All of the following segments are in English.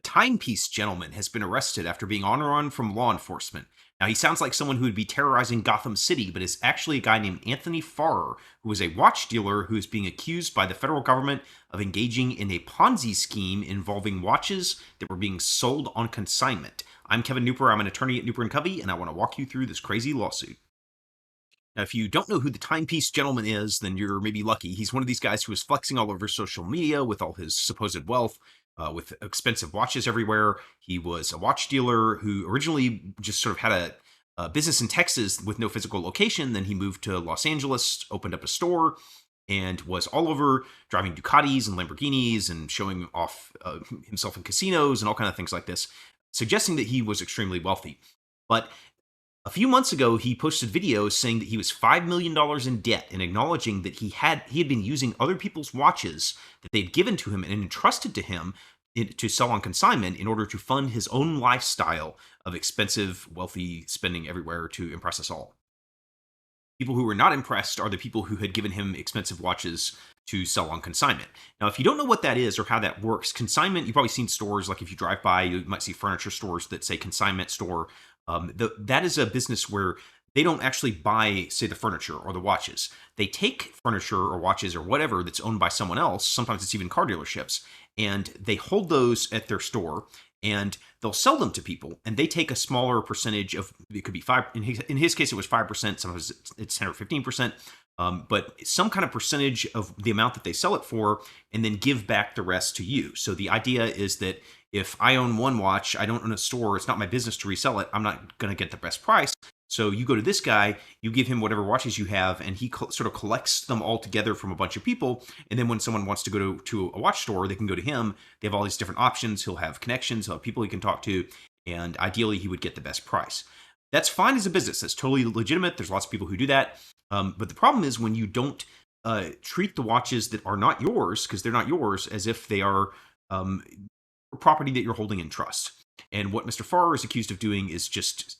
Timepiece Gentleman has been arrested after being on a run from law enforcement. Now, he sounds like someone who would be terrorizing Gotham City, but is actually a guy named Anthony Farrer, who is a watch dealer who is being accused by the federal government of engaging in a Ponzi scheme involving watches that were being sold on consignment. I'm Kevin Kneupper. I'm an attorney at Kneupper & Covey, and I want to walk you through this crazy lawsuit. Now, if you don't know who the Timepiece Gentleman is, then you're maybe lucky. He's one of these guys who is flexing all over social media with all his supposed wealth, with expensive watches everywhere. He was a watch dealer who originally just sort of had a business in Texas with no physical location. Then he moved to Los Angeles, opened up a store, and was all over driving Ducatis and Lamborghinis and showing off himself in casinos and all kind of things like this, suggesting that he was extremely wealthy. But a few months ago, he posted videos saying that he was $5 million in debt and acknowledging that he had been using other people's watches that they'd given to him and entrusted to him to sell on consignment in order to fund his own lifestyle of expensive, wealthy spending everywhere to impress us all. People who were not impressed are the people who had given him expensive watches to sell on consignment. Now, if you don't know what that is or how that works, consignment, you've probably seen stores, like if you drive by, you might see furniture stores that say consignment store. That is a business where they don't actually buy, say, the furniture or the watches. They take furniture or watches or whatever that's owned by someone else, sometimes it's even car dealerships, and they hold those at their store, and they'll sell them to people, and they take a smaller percentage of, it could be 5, in his case it was 5%, sometimes it's 10 or 15%, but some kind of percentage of the amount that they sell it for, and then give back the rest to you. So the idea is that if I own one watch, I don't own a store, it's not my business to resell it, I'm not going to get the best price. So you go to this guy, you give him whatever watches you have, and he sort of collects them all together from a bunch of people. And then when someone wants to go to a watch store, they can go to him. They have all these different options. He'll have connections, he'll have people he can talk to, and ideally he would get the best price. That's fine as a business. That's totally legitimate. There's lots of people who do that. But the problem is when you don't treat the watches that are not yours, because they're not yours, as if they are property that you're holding in trust. And what Mr. Farrer is accused of doing is just,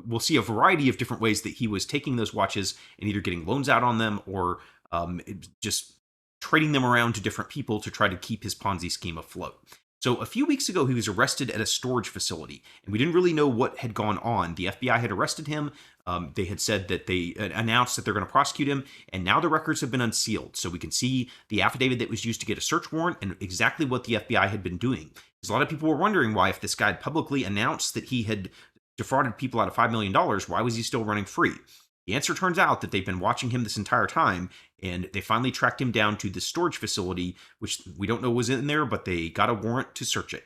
we'll see a variety of different ways that he was taking those watches and either getting loans out on them or just trading them around to different people to try to keep his Ponzi scheme afloat. So a few weeks ago, he was arrested at a storage facility, and we didn't really know what had gone on. The FBI had arrested him. They had said that they announced that they're going to prosecute him, and now the records have been unsealed. So we can see the affidavit that was used to get a search warrant and exactly what the FBI had been doing. Because a lot of people were wondering why, if this guy had publicly announced that he had defrauded people out of $5 million, why was he still running free? The answer turns out that they've been watching him this entire time, and they finally tracked him down to the storage facility, which we don't know was in there, but they got a warrant to search it.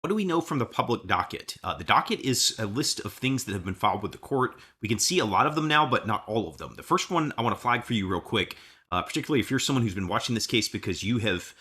What do we know from the public docket? The docket is a list of things that have been filed with the court. We can see a lot of them now, but not all of them. The first one I want to flag for you real quick, particularly if you're someone who's been watching this case because you have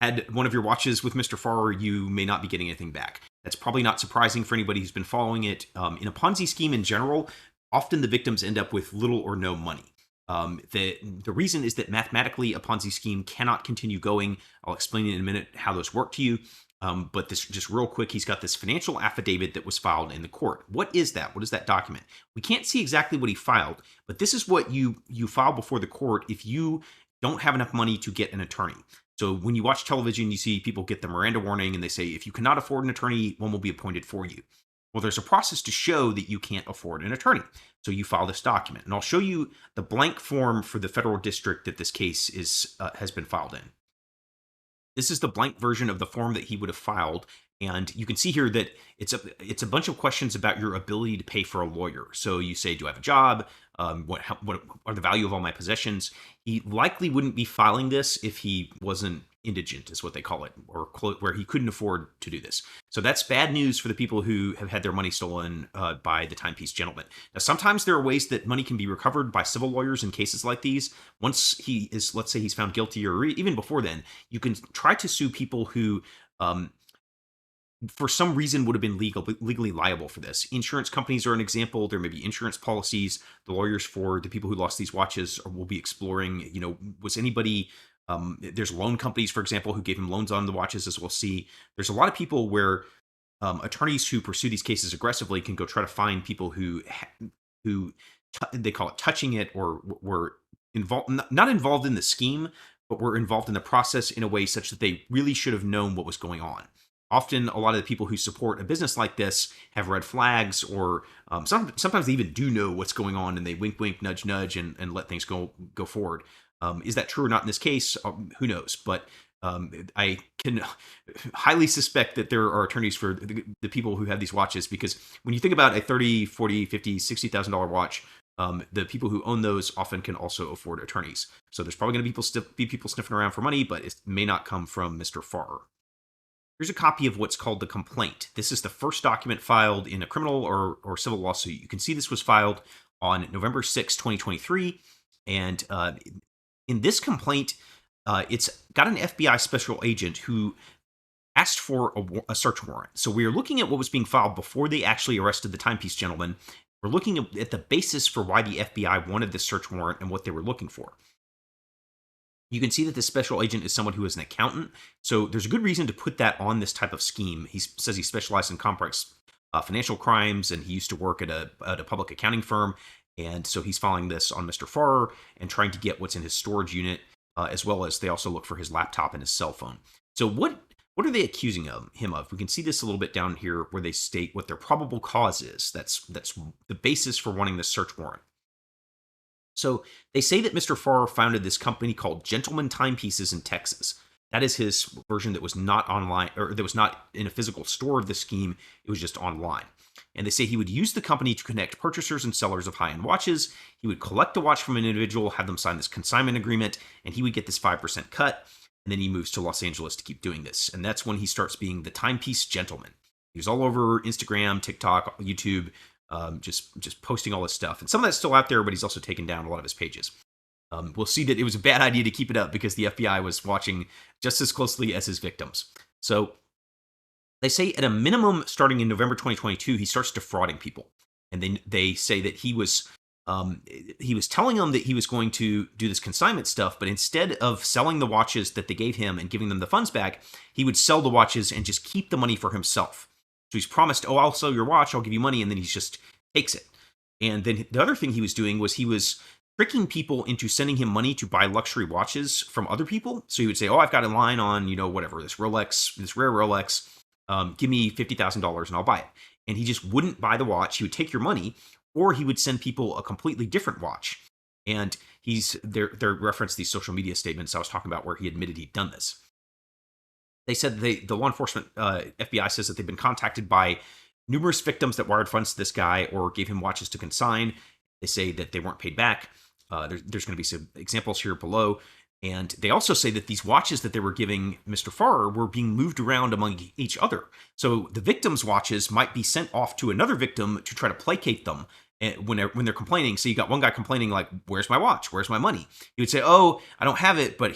had one of your watches with Mr. Farrer, you may not be getting anything back. That's probably not surprising for anybody who's been following it. In a Ponzi scheme in general, often the victims end up with little or no money. The reason is that mathematically a Ponzi scheme cannot continue going. I'll explain in a minute how those work to you. But this, just real quick, he's got this financial affidavit that was filed in the court. What is that? What is that document? We can't see exactly what he filed, but this is what you file before the court if you don't have enough money to get an attorney. So when you watch television, you see people get the Miranda warning and they say, if you cannot afford an attorney, one will be appointed for you. Well, there's a process to show that you can't afford an attorney. So you file this document, and I'll show you the blank form for the federal district that this case has been filed in. This is the blank version of the form that he would have filed, and you can see here that it's a bunch of questions about your ability to pay for a lawyer. So you say, do I have a job? What are the value of all my possessions? He likely wouldn't be filing this if he wasn't indigent, is what they call it, or where he couldn't afford to do this. So that's bad news for the people who have had their money stolen by the Timepiece Gentleman. Now, sometimes there are ways that money can be recovered by civil lawyers in cases like these. Once he is, let's say he's found guilty, or even before then, you can try to sue people who for some reason would have been legally liable for this. Insurance companies are an example. There may be insurance policies. The lawyers for the people who lost these watches will be exploring, was anybody, there's loan companies, for example, who gave him loans on the watches, as we'll see. There's a lot of people where attorneys who pursue these cases aggressively can go try to find people who they call it touching it, or were involved, not involved in the scheme, but were involved in the process in a way such that they really should have known what was going on. Often, a lot of the people who support a business like this have red flags, or sometimes they even do know what's going on, and they wink, wink, nudge, nudge, and let things go forward. Is that true or not in this case? Who knows? But I can highly suspect that there are attorneys for the people who have these watches, because when you think about a 30, 40, 50, $60,000 watch, the people who own those often can also afford attorneys. So there's probably going to be people sniffing around for money, but it may not come from Mr. Farrer. Here's a copy of what's called the complaint. This is the first document filed in a criminal or civil lawsuit. You can see this was filed on November 6, 2023. And in this complaint, it's got an FBI special agent who asked for a search warrant. So we are looking at what was being filed before they actually arrested the Timepiece Gentleman. We're looking at the basis for why the FBI wanted this search warrant and what they were looking for. You can see that this special agent is someone who is an accountant, so there's a good reason to put that on this type of scheme. He says he specialized in complex financial crimes, and he used to work at a public accounting firm, and so he's filing this on Mr. Farrer and trying to get what's in his storage unit, as well as they also look for his laptop and his cell phone. So what are they accusing him of? We can see this a little bit down here where they state what their probable cause is. That's the basis for wanting this search warrant. So they say that Mr. Farrer founded this company called Gentleman Timepieces in Texas. That is his version that was not online, or that was not in a physical store of the scheme. It was just online. And they say he would use the company to connect purchasers and sellers of high-end watches. He would collect the watch from an individual, have them sign this consignment agreement, and he would get this 5% cut. And then he moves to Los Angeles to keep doing this. And that's when he starts being the Timepiece Gentleman. He was all over Instagram, TikTok, YouTube, just posting all this stuff. And some of that's still out there, but he's also taken down a lot of his pages. We'll see that it was a bad idea to keep it up because the FBI was watching just as closely as his victims. So they say at a minimum, starting in November 2022, he starts defrauding people. And then they say that he was telling them that he was going to do this consignment stuff, but instead of selling the watches that they gave him and giving them the funds back, he would sell the watches and just keep the money for himself. So he's promised, oh, I'll sell your watch, I'll give you money, and then he just takes it. And then the other thing he was doing was he was tricking people into sending him money to buy luxury watches from other people. So he would say, oh, I've got a line on, whatever, this Rolex, this rare Rolex, give me $50,000 and I'll buy it. And he just wouldn't buy the watch. He would take your money, or he would send people a completely different watch. And they're referenced these social media statements I was talking about where he admitted he'd done this. They said the law enforcement FBI says that they've been contacted by numerous victims that wired funds to this guy or gave him watches to consign. They say that they weren't paid back. There's going to be some examples here below. And they also say that these watches that they were giving Mr. Farrer were being moved around among each other. So the victim's watches might be sent off to another victim to try to placate them when they're complaining. So you got one guy complaining like, where's my watch? Where's my money? He would say, oh, I don't have it, but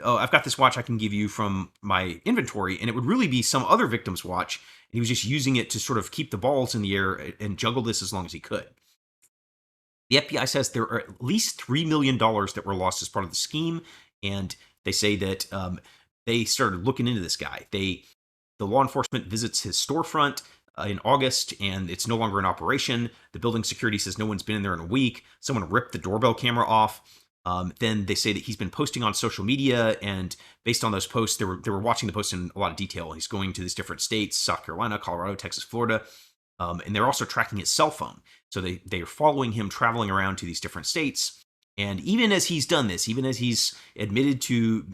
I've got this watch I can give you from my inventory. And it would really be some other victim's watch. And he was just using it to sort of keep the balls in the air and juggle this as long as he could. The FBI says there are at least $3 million that were lost as part of the scheme. And they say that they started looking into this guy. The law enforcement visits his storefront in August, and it's no longer in operation. The building security says no one's been in there in a week. Someone ripped the doorbell camera off. Then they say that he's been posting on social media, and based on those posts, they were watching the posts in a lot of detail. He's going to these different states: South Carolina, Colorado, Texas, Florida, and they're also tracking his cell phone. So they are following him traveling around to these different states. And even as he's done this, even as he's admitted to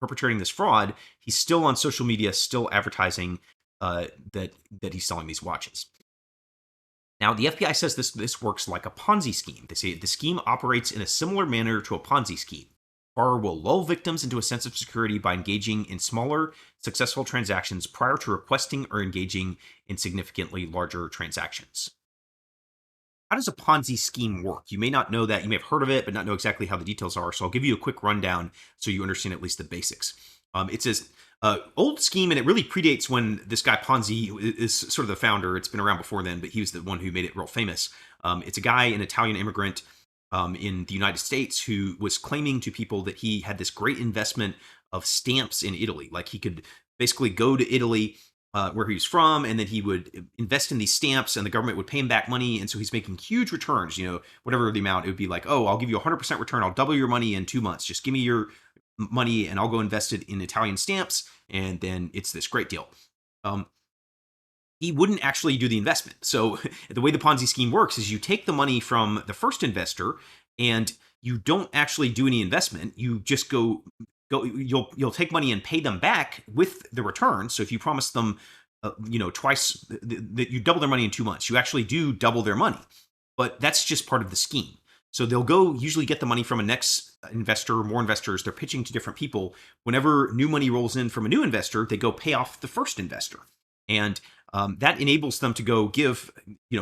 perpetrating this fraud, he's still on social media, still advertising that he's selling these watches. Now, the FBI says this works like a Ponzi scheme. They say the scheme operates in a similar manner to a Ponzi scheme. Farrer will lull victims into a sense of security by engaging in smaller, successful transactions prior to requesting or engaging in significantly larger transactions. How does a Ponzi scheme work? You may not know that. You may have heard of it, but not know exactly how the details are. So I'll give you a quick rundown so you understand at least the basics. It's this old scheme, and it really predates when this guy Ponzi is sort of the founder. It's been around before then, but he was the one who made it real famous. It's a guy, an Italian immigrant in the United States, who was claiming to people that he had this great investment of stamps in Italy. Like he could basically go to Italy, where he was from, and then he would invest in these stamps, and the government would pay him back money. And so he's making huge returns, whatever the amount. It would be like, oh, I'll give you 100% return. I'll double your money in 2 months. Just give me your money and I'll go invest it in Italian stamps, and then it's this great deal. He wouldn't actually do the investment. So the way the Ponzi scheme works is you take the money from the first investor and you don't actually do any investment. You just you'll take money and pay them back with the return. So if you promise them, twice that you double their money in 2 months, you actually do double their money. But that's just part of the scheme. So they'll go usually get the money from a next investor, more investors. They're pitching to different people. Whenever new money rolls in from a new investor, they go pay off the first investor. And that enables them to go give,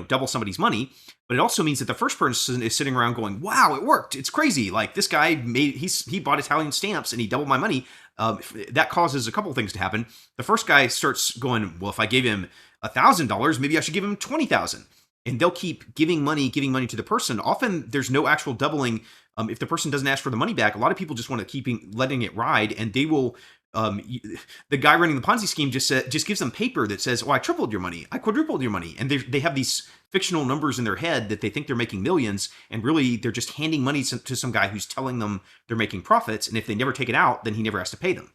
double somebody's money. But it also means that the first person is sitting around going, wow, it worked. It's crazy. Like this guy he bought Italian stamps and he doubled my money. That causes a couple of things to happen. The first guy starts going, well, if I gave him $1,000, maybe I should give him 20,000. And they'll keep giving money to the person. Often there's no actual doubling. If the person doesn't ask for the money back, a lot of people just want to keep letting it ride, and they will. The guy running the Ponzi scheme just gives them paper that says, "Oh, I tripled your money, I quadrupled your money," and they have these fictional numbers in their head that they think they're making millions, and really they're just handing money to some guy who's telling them they're making profits, and if they never take it out, then he never has to pay them.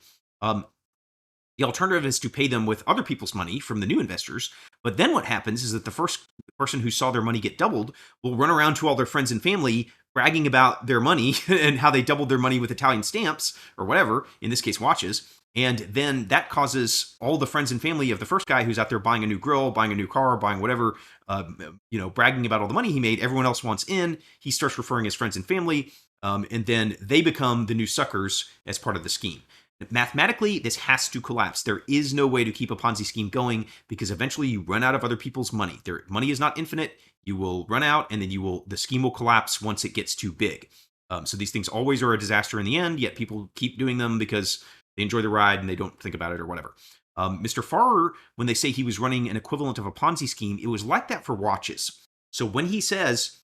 The alternative is to pay them with other people's money from the new investors. But then what happens is that the first person who saw their money get doubled will run around to all their friends and family bragging about their money and how they doubled their money with Italian stamps or whatever, in this case watches. And then that causes all the friends and family of the first guy who's out there buying a new grill, buying a new car, buying whatever, bragging about all the money he made. Everyone else wants in. He starts referring his friends and family. And then they become the new suckers as part of the scheme. Mathematically, this has to collapse. There is no way to keep a Ponzi scheme going because eventually you run out of other people's money. Their money is not infinite. You will run out, and then the scheme will collapse once it gets too big. So these things always are a disaster in the end, yet people keep doing them because they enjoy the ride and they don't think about it or whatever. Mr. Farrer, when they say he was running an equivalent of a Ponzi scheme, it was like that for watches. So when he says,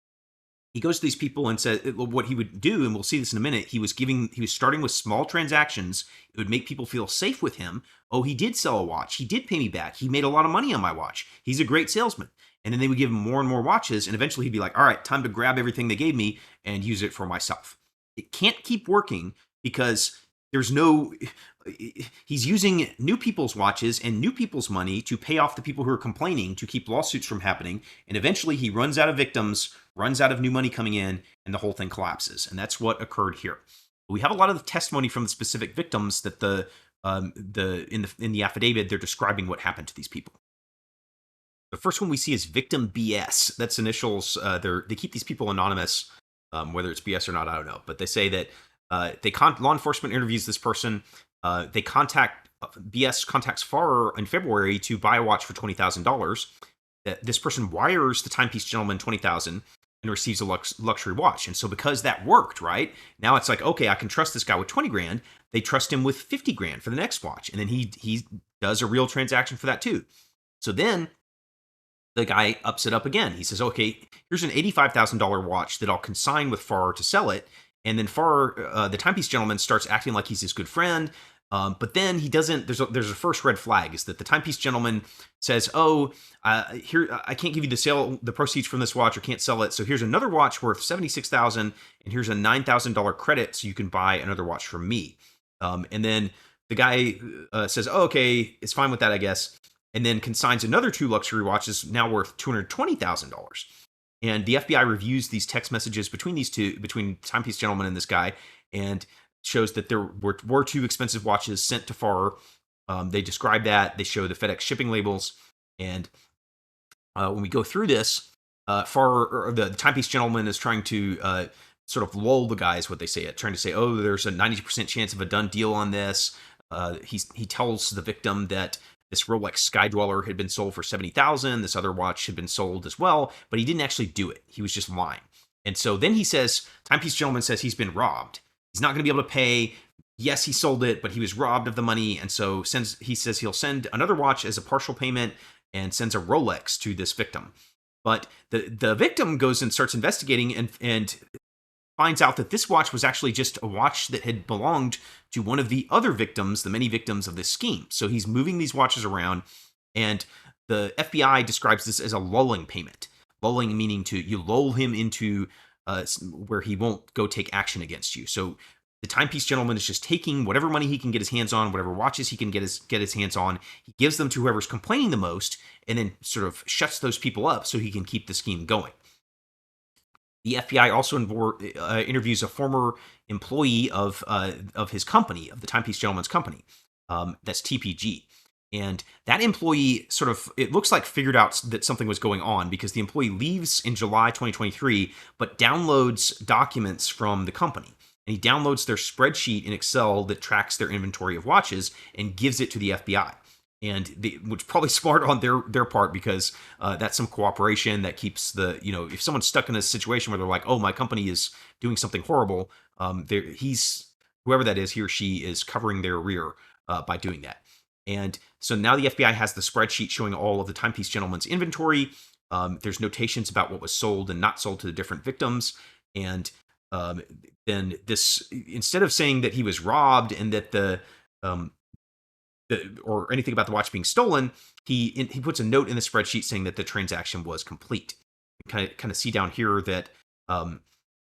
he goes to these people and says what he would do, and we'll see this in a minute. He was starting with small transactions. It would make people feel safe with him. Oh, he did sell a watch. He did pay me back. He made a lot of money on my watch. He's a great salesman. And then they would give him more and more watches, and eventually he'd be like, all right, time to grab everything they gave me and use it for myself. It can't keep working because he's using new people's watches and new people's money to pay off the people who are complaining to keep lawsuits from happening. And eventually he runs out of victims, runs out of new money coming in, and the whole thing collapses. And that's what occurred here. We have a lot of testimony from the specific victims that in the affidavit, they're describing what happened to these people. The first one we see is victim BS. That's initials. They keep these people anonymous, whether it's BS or not, I don't know. But they say that law enforcement interviews this person. BS contacts Farrer in February to buy a watch for $20,000. This person wires the Timepiece Gentleman $20,000 and receives a luxury watch. And so because that worked, right, now it's like, okay, I can trust this guy with 20 grand. They trust him with 50 grand for the next watch. And then he does a real transaction for that too. So then the guy ups it up again. He says, okay, here's an $85,000 watch that I'll consign with Farrer to sell it. And then Farrer, the Timepiece Gentleman, starts acting like he's his good friend. But then he doesn't. There's a first red flag is that the Timepiece Gentleman says, "Oh, here I can't give you the proceeds from this watch, or can't sell it. So here's another watch worth $76,000, and here's a $9,000 credit, so you can buy another watch from me." And then the guy says, "Oh, okay, it's fine with that, I guess." And then consigns another 2 luxury watches now worth $220,000. And the FBI reviews these text messages between Timepiece Gentleman and this guy, and shows that there were 2 expensive watches sent to Farrer. They describe that. They show the FedEx shipping labels. And when we go through this, Farrer, or the Timepiece Gentleman, is trying to sort of lull the guys, what they say, trying to say, oh, there's a 90% chance of a done deal on this. He tells the victim that this Rolex Sky Dweller had been sold for $70,000. This other watch had been sold as well, but he didn't actually do it. He was just lying. And so then Timepiece Gentleman says he's been robbed. He's not going to be able to pay. Yes, he sold it, but he was robbed of the money. And so he says he'll send another watch as a partial payment and sends a Rolex to this victim. But the victim goes and starts investigating and finds out that this watch was actually just a watch that had belonged to one of the other victims, the many victims of this scheme. So he's moving these watches around, and the FBI describes this as a lulling payment. Lulling meaning you lull him into where he won't go take action against you. So The Timepiece Gentleman is just taking whatever money he can get his hands on, whatever watches he can get his hands on. He gives them to whoever's complaining the most, and then sort of shuts those people up so he can keep the scheme going. The FBI also interviews a former employee of his company, of the Timepiece Gentleman's company. That's TPG. And that employee sort of, it looks like, figured out that something was going on, because the employee leaves in July 2023, but downloads documents from the company. And he downloads their spreadsheet in Excel that tracks their inventory of watches and gives it to the FBI. And which is probably smart on their part, because that's some cooperation that keeps the, if someone's stuck in a situation where they're like, oh, my company is doing something horrible, whoever that is, he or she is covering their rear by doing that. And so now the FBI has the spreadsheet showing all of the Timepiece Gentleman's inventory. There's notations about what was sold and not sold to the different victims. And then this, instead of saying that he was robbed and that or anything about the watch being stolen, he puts a note in the spreadsheet saying that the transaction was complete. You kind of see down here that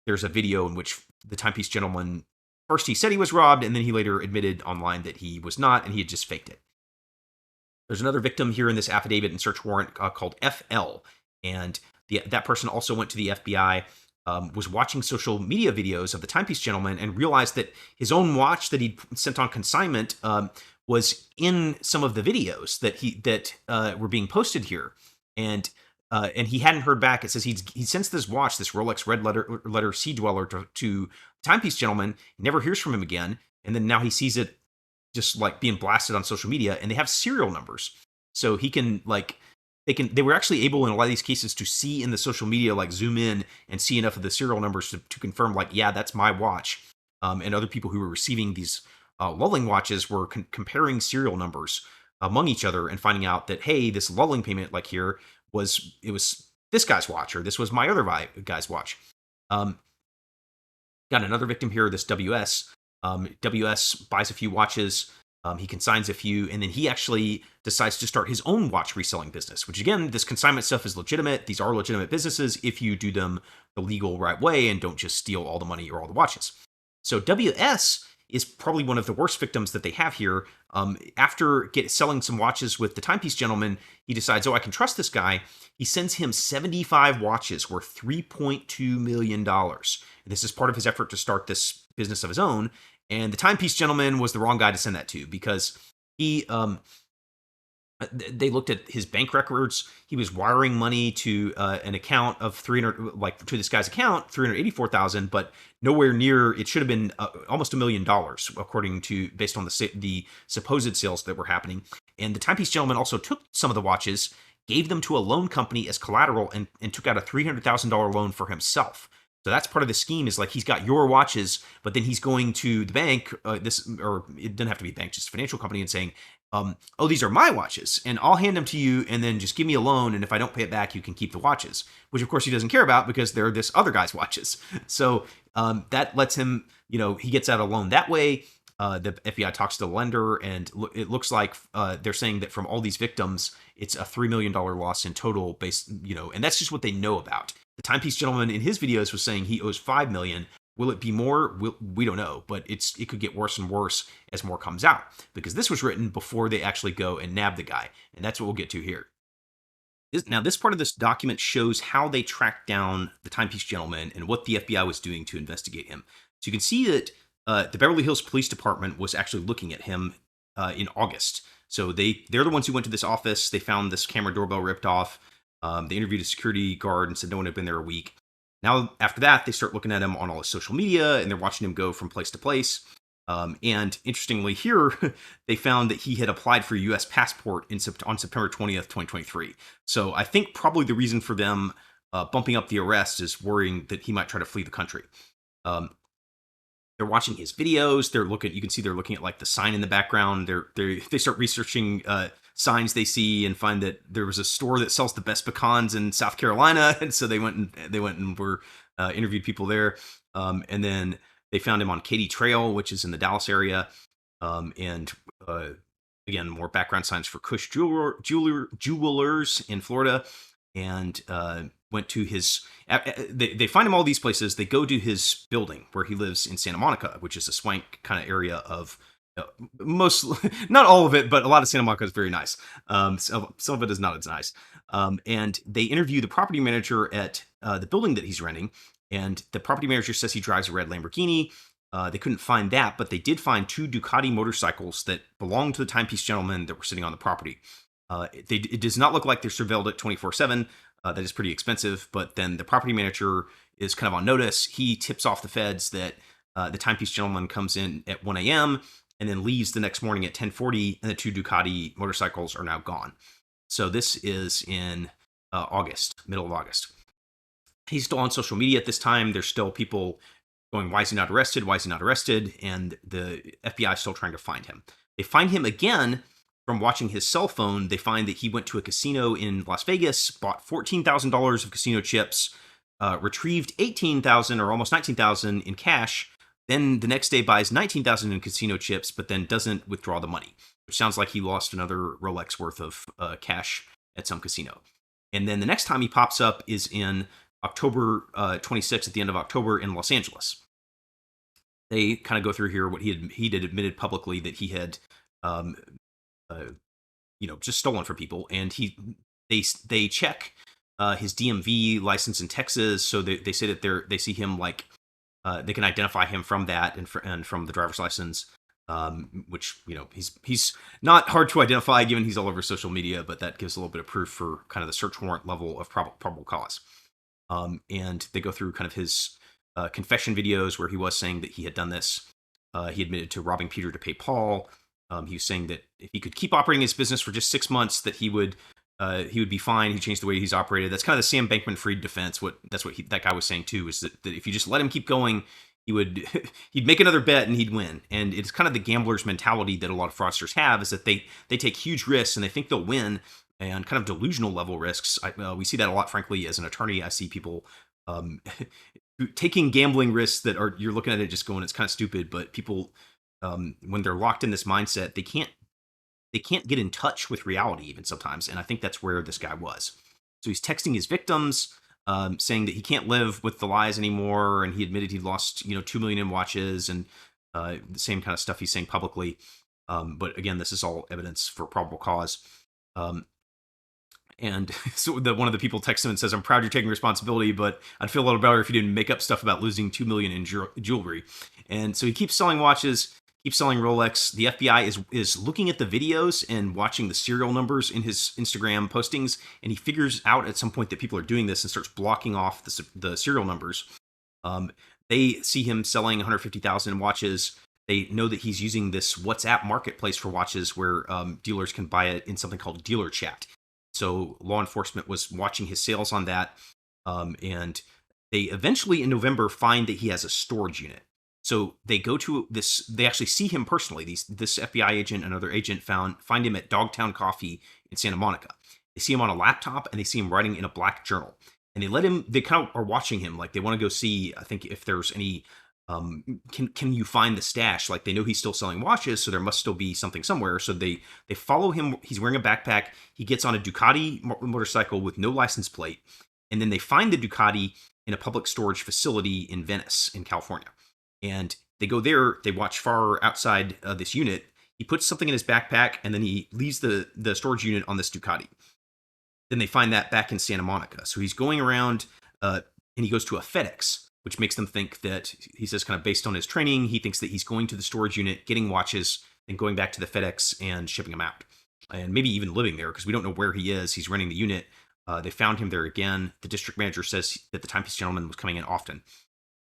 there's a video in which the Timepiece Gentleman, first he said he was robbed, and then he later admitted online that he was not, and he had just faked it. There's another victim here in this affidavit and search warrant called FL, and that person also went to the FBI, was watching social media videos of the Timepiece Gentleman, and realized that his own watch that he'd sent on consignment was in some of the videos that were being posted here, and he hadn't heard back. It says he sends this watch, this Rolex red letter Sea Dweller, to Timepiece Gentleman. He never hears from him again, and then now he sees it just like being blasted on social media, and they have serial numbers, so he can they were actually able in a lot of these cases to see in the social media, like zoom in and see enough of the serial numbers to confirm, like, yeah, that's my watch. And other people who were receiving these lulling watches were comparing serial numbers among each other and finding out that, hey, this lulling payment, like here, was this guy's watch, or this was my other guy's watch. Got another victim here, this WS. WS buys a few watches, he consigns a few, and then he actually decides to start his own watch reselling business, which, again, this consignment stuff is legitimate. These are legitimate businesses if you do them the legal right way and don't just steal all the money or all the watches. So WS is probably one of the worst victims that they have here. After selling some watches with the Timepiece Gentleman, he decides, oh, I can trust this guy. He sends him 75 watches worth $3.2 million. And this is part of his effort to start this business of his own. And the Timepiece Gentleman was the wrong guy to send that to, because they looked at his bank records. He was wiring money to an account of to this guy's account, $384,000, but nowhere near. It should have been almost $1 million, based on the supposed sales that were happening. And the Timepiece Gentleman also took some of the watches, gave them to a loan company as collateral, and took out a $300,000 loan for himself. So that's part of the scheme, is like, he's got your watches, but then he's going to the bank, or it doesn't have to be a bank, just a financial company, and saying, oh, these are my watches, and I'll hand them to you, and then just give me a loan, and if I don't pay it back, you can keep the watches, which of course he doesn't care about, because they're this other guy's watches. So that lets him, he gets out a loan that way. The FBI talks to the lender, and it looks like they're saying that from all these victims, it's a $3 million loss in total, and that's just what they know about. The Timepiece Gentleman in his videos was saying he owes $5 million. Will it be more? We don't know, but it could get worse and worse as more comes out, because this was written before they actually go and nab the guy, and that's what we'll get to here. Now, this part of this document shows how they tracked down the Timepiece Gentleman and what the FBI was doing to investigate him. So you can see that the Beverly Hills Police Department was actually looking at him in August. So they're the ones who went to this office. They found this camera doorbell ripped off. They interviewed a security guard and said no one had been there a week. Now, after that, they start looking at him on all his social media, and they're watching him go from place to place. And interestingly here, they found that he had applied for a U.S. passport on September 20th, 2023. So I think probably the reason for them bumping up the arrest is worrying that he might try to flee the country. They're watching his videos. You can see they're looking at, like, the sign in the background. They start researching signs they see, and find that there was a store that sells the best pecans in South Carolina, and so they went and were interviewed people there. And then they found him on Katy Trail, which is in the Dallas area, and again, more background signs for Kush jewelers in Florida, and went to his. They find him all these places. They go to his building where he lives in Santa Monica, which is a swank kind of area of most, not all of it, but a lot of Santa Monica is very nice. Some of it is not as nice. And they interview the property manager at the building that he's renting, and the property manager says he drives a red Lamborghini. They couldn't find that, but they did find 2 Ducati motorcycles that belonged to the Timepiece Gentleman that were sitting on the property. It does not look like they're surveilled at 24/7. That is pretty expensive. But then the property manager is kind of on notice. He tips off the feds that the Timepiece Gentleman comes in at 1 a.m. and then leaves the next morning at 10:40, and the 2 Ducati motorcycles are now gone. So this is in August, middle of August. He's still on social media at this time. There's still people going, why is he not arrested? Why is he not arrested? And the FBI is still trying to find him. They find him again from watching his cell phone. They find that he went to a casino in Las Vegas, bought $14,000 of casino chips, retrieved $18,000 or almost $19,000 in cash. Then the next day buys $19,000 in casino chips, but then doesn't withdraw the money, which sounds like he lost another Rolex worth of cash at some casino. And then the next time he pops up is in October 26th, at the end of October in Los Angeles. They kind of go through here what he had admitted publicly that he had, just stolen from people, and they check his DMV license in Texas, so they say that they see him like they can identify him from that and from the driver's license, which he's not hard to identify given he's all over social media, but that gives a little bit of proof for kind of the search warrant level of probable cause. And they go through kind of his confession videos where he was saying that he had done this. He admitted to robbing Peter to pay Paul. He was saying that if he could keep operating his business for just 6 months, that he would be fine. He changed the way he's operated. That's kind of the Sam Bankman-Fried defense. That's what that guy was saying too, is that if you just let him keep going, he'd make another bet and he'd win. And it's kind of the gambler's mentality that a lot of fraudsters have, is that they take huge risks and they think they'll win, and kind of delusional level risks. We see that a lot, frankly, as an attorney. I see people taking gambling risks that you're looking at it just going, it's kind of stupid. But people, when they're locked in this mindset, they can't get in touch with reality even sometimes. And I think that's where this guy was. So he's texting his victims, saying that he can't live with the lies anymore. And he admitted he'd lost, 2 million in watches, and the same kind of stuff he's saying publicly. But again, this is all evidence for probable cause. And so one of the people texts him and says, "I'm proud you're taking responsibility, but I'd feel a little better if you didn't make up stuff about losing 2 million in jewelry." And so he keeps selling watches, keeps selling Rolex. The FBI is looking at the videos and watching the serial numbers in his Instagram postings, and he figures out at some point that people are doing this and starts blocking off the serial numbers. They see him selling 150,000 watches. They know that he's using this WhatsApp marketplace for watches where dealers can buy it in something called Dealer Chat. So law enforcement was watching his sales on that, and they eventually in November find that he has a storage unit. So they go to this. They actually see him personally. This FBI agent and another agent find him at Dogtown Coffee in Santa Monica. They see him on a laptop and they see him writing in a black journal. And they let him. They kind of are watching him, like they want to go see. I think if there's any. Can you find the stash? Like they know he's still selling watches, so there must still be something somewhere. So they follow him. He's wearing a backpack. He gets on a Ducati motorcycle with no license plate, and then they find the Ducati in a public storage facility in Venice, in California. And they go there. They watch far outside this unit. He puts something in his backpack, and then he leaves the storage unit on this Ducati. Then they find that back in Santa Monica. So he's going around, and he goes to a FedEx, which makes them think that, he says, kind of based on his training, he thinks that he's going to the storage unit, getting watches, and going back to the FedEx and shipping them out. And maybe even living there, because we don't know where he is. He's renting the unit. They found him there again. The district manager says that the Timepiece Gentleman was coming in often.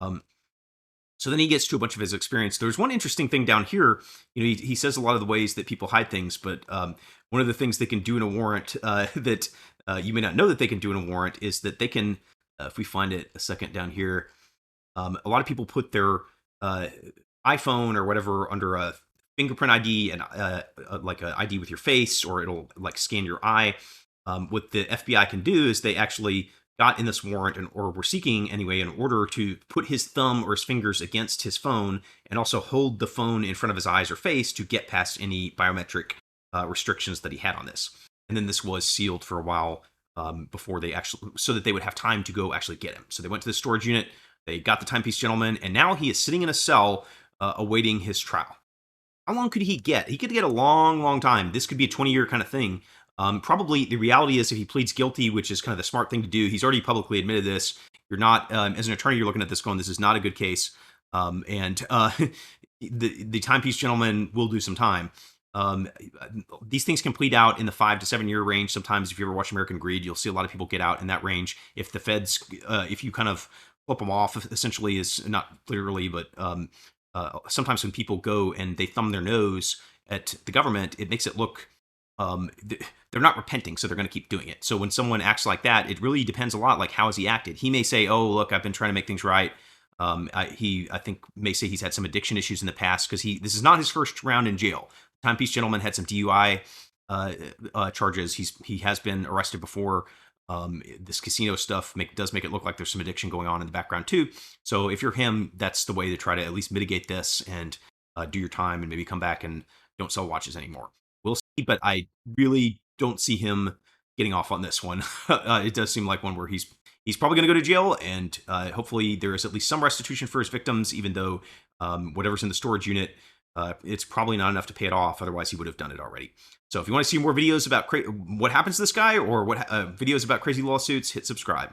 So then he gets to a bunch of his experience. There's one interesting thing down here. He says a lot of the ways that people hide things, but one of the things they can do in a warrant that you may not know that they can do in a warrant is that they can, if we find it a second down here, a lot of people put their iPhone or whatever under a fingerprint ID and like an ID with your face, or it'll like scan your eye. What the FBI can do is they actually got in this warrant, or were seeking anyway, in order to put his thumb or his fingers against his phone and also hold the phone in front of his eyes or face to get past any biometric restrictions that he had on this. And then this was sealed for a while before they actually, so that they would have time to go actually get him. So they went to the storage unit, they got the Timepiece Gentleman, and now he is sitting in a cell awaiting his trial. How long could he get? He could get a long, long time. This could be a 20-year kind of thing. Probably the reality is if he pleads guilty, which is kind of the smart thing to do, he's already publicly admitted this. You're not, as an attorney, you're looking at this going, this is not a good case. And the Timepiece Gentleman will do some time. These things can plead out in the 5 to 7 year range. Sometimes, if you ever watch American Greed, you'll see a lot of people get out in that range. If the feds, if you kind of flip them off, essentially, is not literally, but sometimes when people go and they thumb their nose at the government, it makes it look they're not repenting, so they're going to keep doing it. So when someone acts like that, it really depends a lot. Like, how has he acted? He may say, "Oh, look, I've been trying to make things right." I think may say he's had some addiction issues in the past because this is not his first round in jail. Timepiece Gentleman had some DUI charges. He has been arrested before. This casino stuff does make it look like there's some addiction going on in the background too. So if you're him, that's the way to try to at least mitigate this and do your time and maybe come back and don't sell watches anymore. We'll see, but I really don't see him getting off on this one. It does seem like one where he's probably going to go to jail, and hopefully there is at least some restitution for his victims, even though whatever's in the storage unit, it's probably not enough to pay it off. Otherwise, he would have done it already. So if you want to see more videos about what happens to this guy or what videos about crazy lawsuits, hit subscribe.